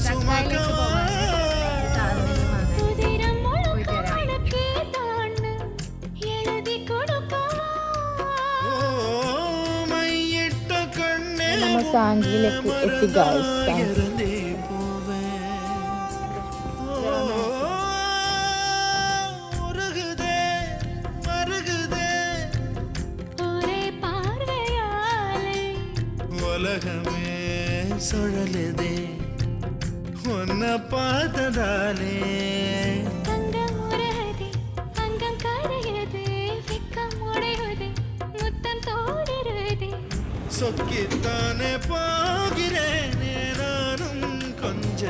സുമക സാങ്കിലേക്ക് എത്തി ഗൈസ്. உலகமே சுழலுதே உன்னை பார்த்ததாலே அங்கம் உருகுதே அங்கம் கரையுதே வெக்கம் உடையுதே முத்தம் தோடுருதே சொக்கித்தானே போகிறேனே நானும் கொஞ்ச